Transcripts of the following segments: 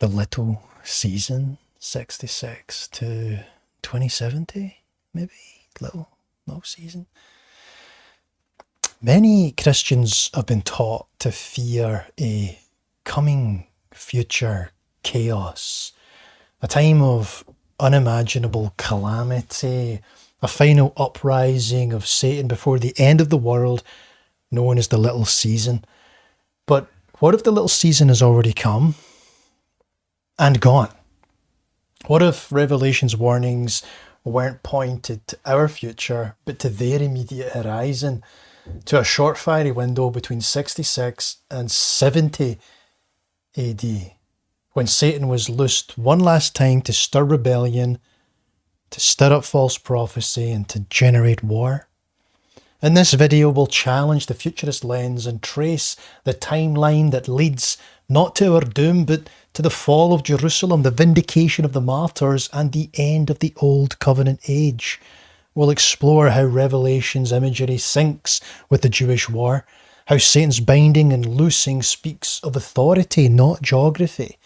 the little season, 66 to 2070, maybe, little season. Many Christians have been taught to fear a coming future chaos, a time of unimaginable calamity, a final uprising of Satan before the end of the world, known as the little season. But what if the little season has already come and gone? What if Revelation's warnings weren't pointed to our future, but to their immediate horizon, to a short fiery window between 66 and 70 AD, when Satan was loosed one last time to stir rebellion, to stir up false prophecy, and to generate war? In this video, we'll challenge the futurist lens and trace the timeline that leads not to our doom, but to the fall of Jerusalem, the vindication of the martyrs, and the end of the Old Covenant age. We'll explore how Revelation's imagery syncs with the Jewish war, how Satan's binding and loosing speaks of authority, not geography.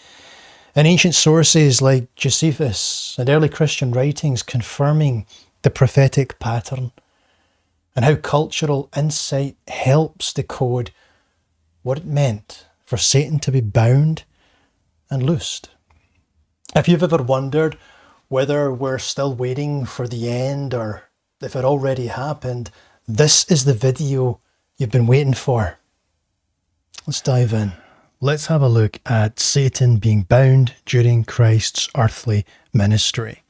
And ancient sources like Josephus and early Christian writings confirming the prophetic pattern, and how cultural insight helps decode what it meant for Satan to be bound and loosed. If you've ever wondered whether we're still waiting for the end or if it already happened, this is the video you've been waiting for. Let's dive in. Let's have a look at Satan being bound during Christ's earthly ministry.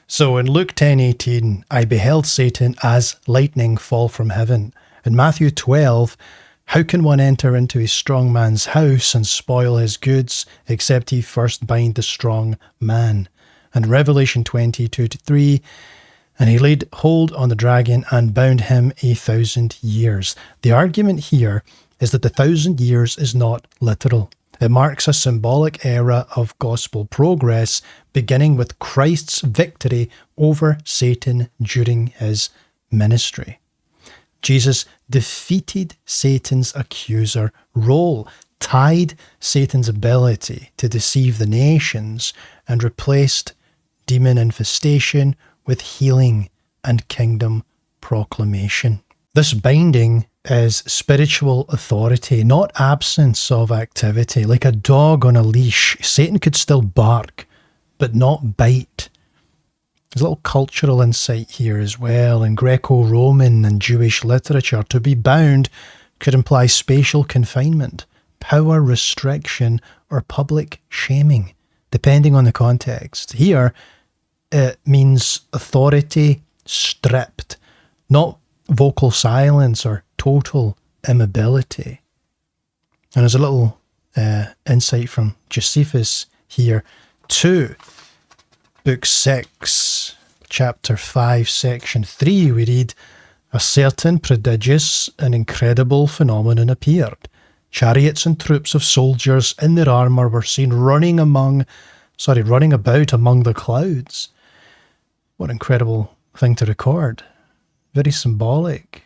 So in Luke 10:18, I beheld Satan as lightning fall from heaven. In Matthew 12, how can one enter into a strong man's house and spoil his goods, except he first bind the strong man? And Revelation 22:3, and he laid hold on the dragon and bound him 1,000 years. The argument here is that the 1,000 years is not literal. It marks a symbolic era of gospel progress, beginning with Christ's victory over Satan during his ministry. Jesus defeated Satan's accuser role, tied Satan's ability to deceive the nations, and replaced demon infestation with healing and kingdom proclamation. This binding is spiritual authority, not absence of activity. Like a dog on a leash, Satan could still bark, but not bite. There's a little cultural insight here as well. In Greco-Roman and Jewish literature, to be bound could imply spatial confinement, power restriction, or public shaming, depending on the context. Here, it means authority stripped, not vocal silence or total immobility. And there's a little insight from Josephus here too. Book 6, chapter 5, section 3, we read, a certain prodigious and incredible phenomenon appeared. Chariots and troops of soldiers in their armour were seen running about among the clouds. What an incredible thing to record. Very symbolic.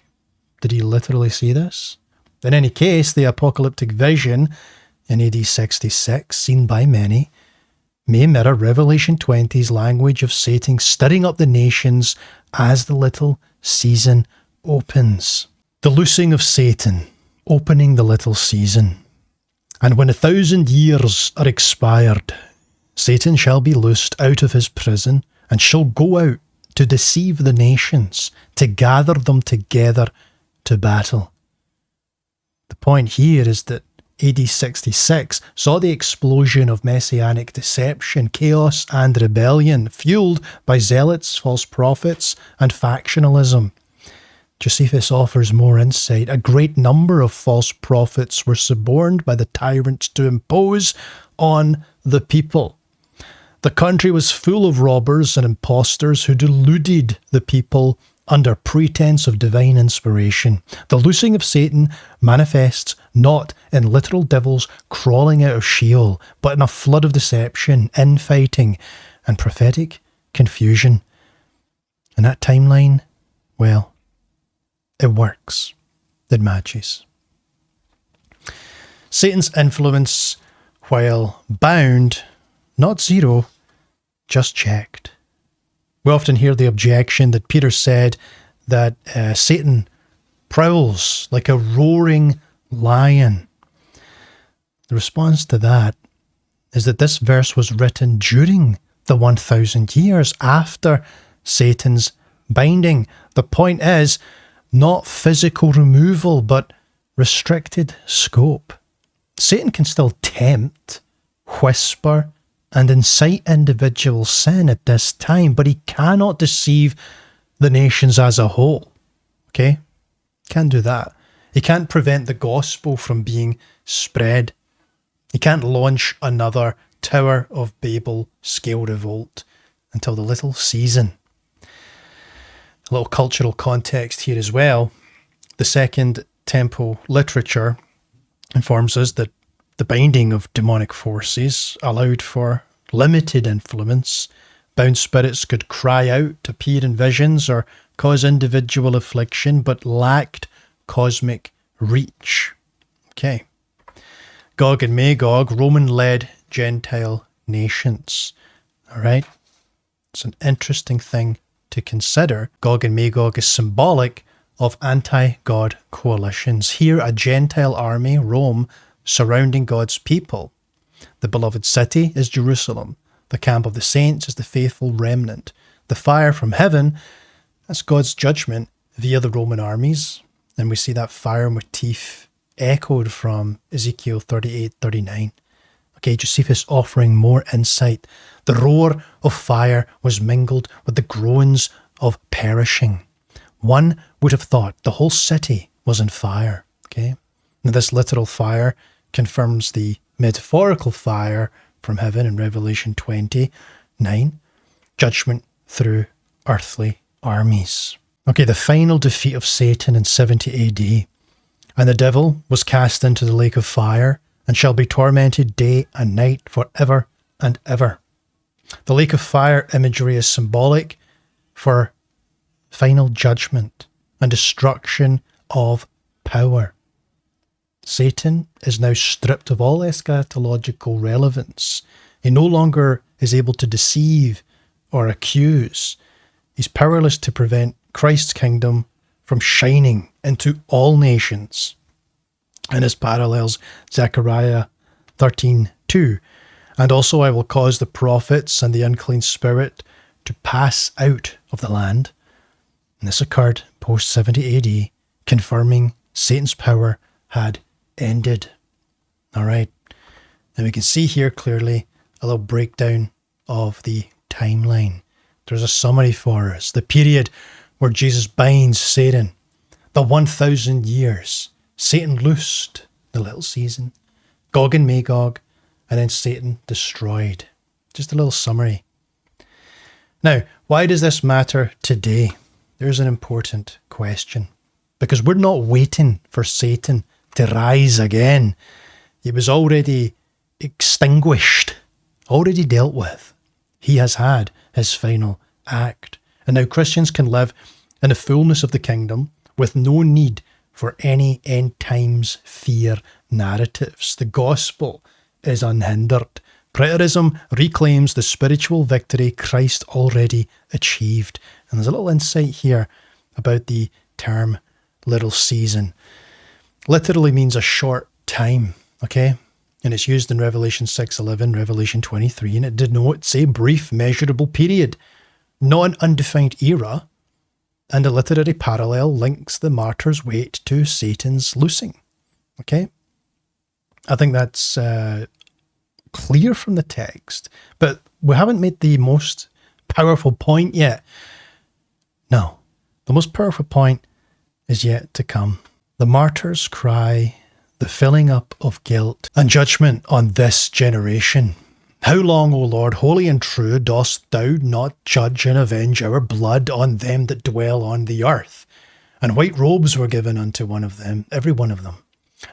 Did he literally see this? In any case, the apocalyptic vision in AD 66, seen by many, may mirror Revelation 20's language of Satan stirring up the nations as the little season opens. The loosing of Satan, opening the little season. And when 1,000 years are expired, Satan shall be loosed out of his prison and shall go out to deceive the nations, to gather them together to battle. The point here is that AD 66 saw the explosion of messianic deception, chaos and rebellion, fueled by zealots, false prophets and factionalism. Josephus offers more insight. A great number of false prophets were suborned by the tyrants to impose on the people. The country was full of robbers and impostors who deluded the people under pretense of divine inspiration. The loosing of Satan manifests not in literal devils crawling out of Sheol, but in a flood of deception, infighting, and prophetic confusion. And that timeline, well, it works. It matches. Satan's influence, while bound, Not zero, just checked. We often hear the objection that Peter said that Satan prowls like a roaring lion. The response to that is that this verse was written during the 1,000 years after Satan's binding. The point is not physical removal, but restricted scope. Satan can still tempt, whisper, and incite individual sin at this time, but he cannot deceive the nations as a whole. Okay? Can't do that. He can't prevent the gospel from being spread. He can't launch another Tower of Babel scale revolt until the little season. A little cultural context here as well. The Second Temple literature informs us that the binding of demonic forces allowed for limited influence. Bound spirits could cry out, appear in visions, or cause individual affliction, but lacked cosmic reach. Okay. Gog and Magog, Roman-led Gentile nations. All right? It's an interesting thing to consider. Gog and Magog is symbolic of anti-God coalitions. Here, a Gentile army, Rome, surrounding God's people. The beloved city is Jerusalem. The camp of the saints is the faithful remnant. The fire from heaven, that's God's judgment via the Roman armies. And we see that fire motif echoed from Ezekiel 38:39. Okay, Josephus offering more insight. The roar of fire was mingled with the groans of perishing. One would have thought the whole city was on fire. Okay, now this literal fire confirms the metaphorical fire from heaven in Revelation 29, judgment through earthly armies. Okay, the final defeat of Satan in 70 AD. And the devil was cast into the lake of fire and shall be tormented day and night forever and ever. The lake of fire imagery is symbolic for final judgment and destruction of power. Satan is now stripped of all eschatological relevance. He no longer is able to deceive or accuse. He's powerless to prevent Christ's kingdom from shining into all nations. And this parallels Zechariah 13:2. And also I will cause the prophets and the unclean spirit to pass out of the land. And this occurred post 70 AD, confirming Satan's power had ended. All right. Now we can see here clearly a little breakdown of the timeline. There's a summary for us. The period where Jesus binds Satan, the 1,000 years, Satan loosed, the little season, Gog and Magog, and then Satan destroyed. Just a little summary. Now, why does this matter today? There's an important question. Because we're not waiting for Satan to rise again. He was already extinguished, already dealt with. He has had his final act. And now Christians can live in the fullness of the kingdom with no need for any end times fear narratives. The gospel is unhindered. Preterism reclaims the spiritual victory Christ already achieved. And there's a little insight here about the term little season. Literally means a short time, okay? And it's used in Revelation 6:11, Revelation 23, and it denotes a brief, measurable period, not an undefined era, and a literary parallel links the martyr's wait to Satan's loosing, okay? I think that's clear from the text, but we haven't made the most powerful point yet. No, the most powerful point is yet to come. The martyrs cry, the filling up of guilt and judgment on this generation. How long, O Lord, holy and true, dost thou not judge and avenge our blood on them that dwell on the earth? And white robes were given unto one of them, every one of them,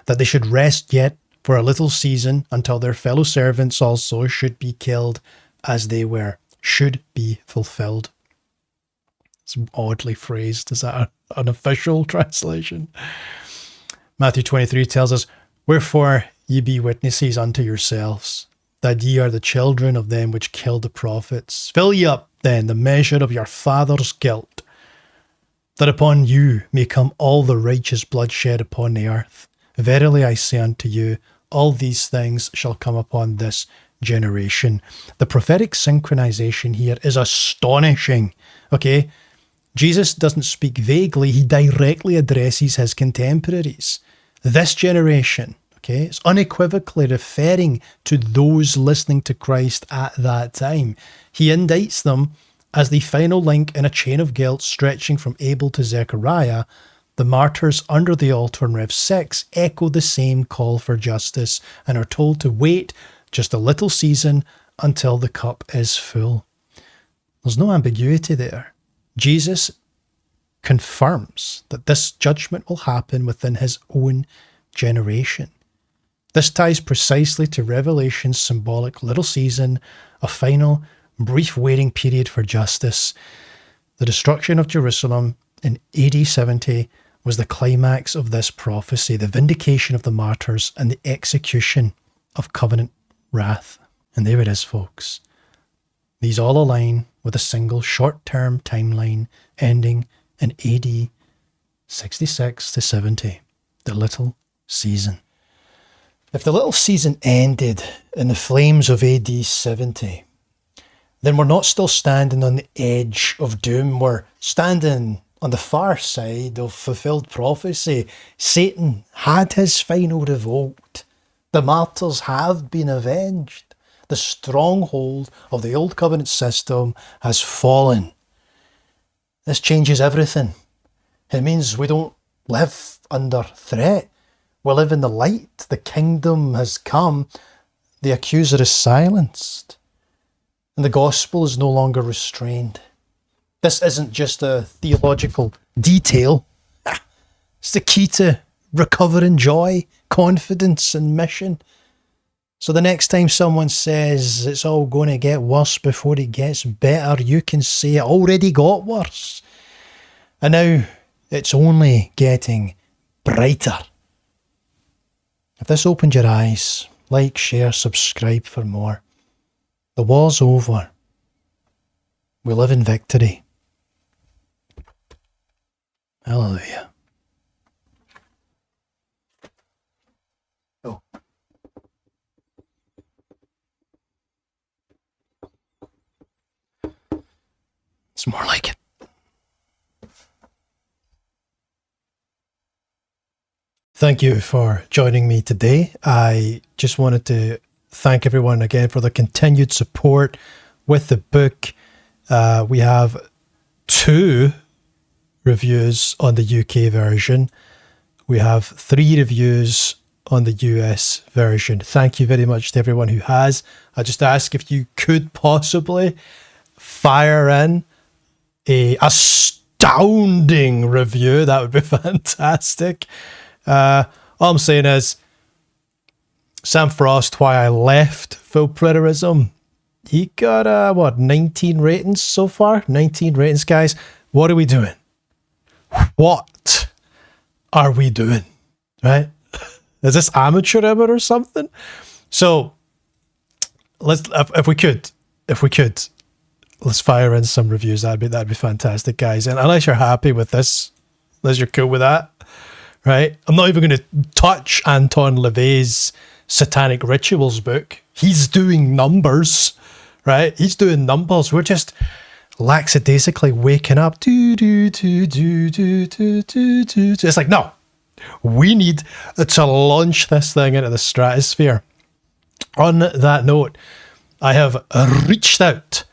that they should rest yet for a little season until their fellow servants also should be killed as they were, should be fulfilled. It's oddly phrased. Is that an official translation? Matthew 23 tells us, wherefore ye be witnesses unto yourselves, that ye are the children of them which killed the prophets. Fill ye up then the measure of your father's guilt, that upon you may come all the righteous blood shed upon the earth. Verily I say unto you, all these things shall come upon this generation. The prophetic synchronization here is astonishing. Okay? Jesus doesn't speak vaguely, he directly addresses his contemporaries. This generation, okay, it's unequivocally referring to those listening to Christ at that time. He indicts them as the final link in a chain of guilt stretching from Abel to Zechariah. The martyrs under the altar in Rev 6 echo the same call for justice and are told to wait just a little season until the cup is full. There's no ambiguity there. Jesus confirms that this judgment will happen within his own generation. This ties precisely to Revelation's symbolic little season, a final, brief waiting period for justice. The destruction of Jerusalem in AD 70 was the climax of this prophecy, the vindication of the martyrs and the execution of covenant wrath. And there it is, folks. These all align with a single short-term timeline ending in AD 66 to 70, the little season. If the little season ended in the flames of AD 70, then we're not still standing on the edge of doom. We're standing on the far side of fulfilled prophecy. Satan had his final revolt. The martyrs have been avenged. The stronghold of the old covenant system has fallen. This changes everything. It means we don't live under threat. We live in the light. The kingdom has come. The accuser is silenced. And the gospel is no longer restrained. This isn't just a theological detail. It's the key to recovering joy, confidence, and mission. So the next time someone says it's all going to get worse before it gets better, you can say it already got worse. And now it's only getting brighter. If this opened your eyes, like, share, subscribe for more. The war's over. We live in victory. Hallelujah. Oh. It's more like it. Thank you for joining me today. I just wanted to thank everyone again for the continued support with the book. We have 2 reviews on the UK version. We have 3 reviews on the US version. Thank you very much to everyone who has. I just ask if you could possibly fire in a astounding review. That would be fantastic. All I'm saying is, Sam Frost, Why I Left Full Preterism, he got, 19 ratings so far? 19 ratings, guys. What are we doing? What are we doing? Right? Is this amateur hour or something? So, if we could, let's fire in some reviews. That'd be fantastic, guys. And unless you're happy with this, unless you're cool with that, right? I'm not even going to touch Anton LaVey's Satanic Rituals book. He's doing numbers, right? He's doing numbers. We're just lackadaisically waking up. It's like, no, we need to launch this thing into the stratosphere. On that note, I have reached out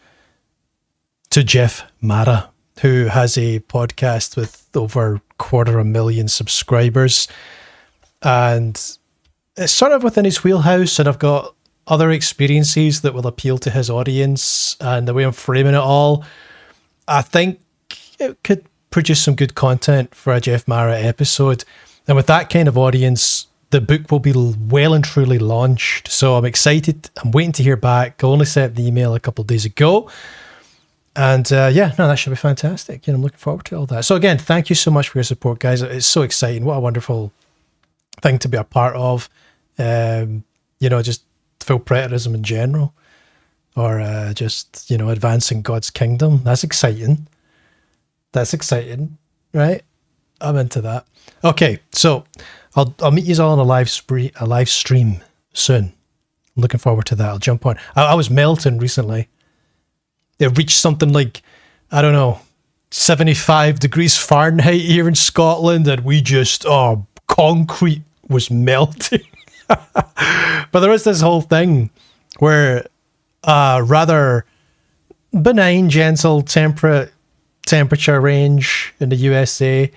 to Jeff Mara, who has a podcast with over 250,000 subscribers, and it's sort of within his wheelhouse, and I've got other experiences that will appeal to his audience, and the way I'm framing it all, I think it could produce some good content for a Jeff Mara episode. And with that kind of audience, the book will be well and truly launched. So I'm excited. I'm waiting to hear back. I only sent the email a couple of days ago. And that should be fantastic. I'm looking forward to all that. So again, thank you so much for your support, guys. It's so exciting. What a wonderful thing to be a part of. Just full preterism in general, or just, you know, advancing God's kingdom. That's exciting. That's exciting, right? I'm into that. Okay, so I'll meet you all on a live stream soon. I'm looking forward to that. I'll jump on. I was melting recently. It reached something like, I don't know, 75 degrees Fahrenheit here in Scotland, and we just, concrete was melting. But there is this whole thing where rather benign, gentle, temperate temperature range in the USA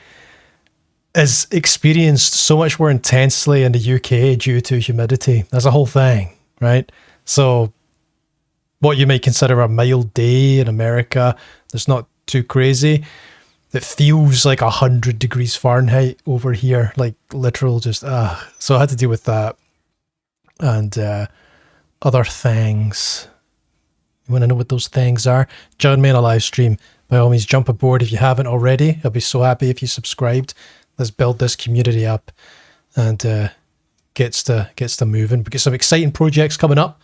is experienced so much more intensely in the UK due to humidity. That's a whole thing, right? So what you might consider a mild day in America that's not too crazy, it feels like 100 degrees Fahrenheit over here, like literal just, so I had to deal with that and other things. You want to know what those things are? Join me on a live stream. By all means, jump aboard if you haven't already. I'll be so happy if you subscribed. Let's build this community up and gets to moving. We get some exciting projects coming up.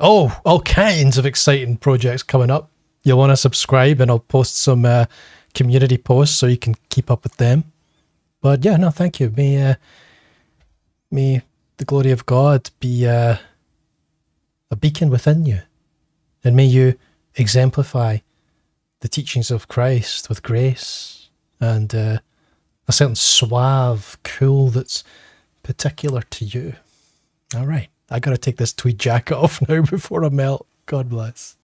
Oh, all kinds of exciting projects coming up. You'll want to subscribe, and I'll post some community posts so you can keep up with them. But yeah, no, thank you. May the glory of God be a beacon within you, and may you exemplify the teachings of Christ with grace and a certain suave cool that's particular to you. All right, I got to take this tweed jacket off now before I melt. God bless.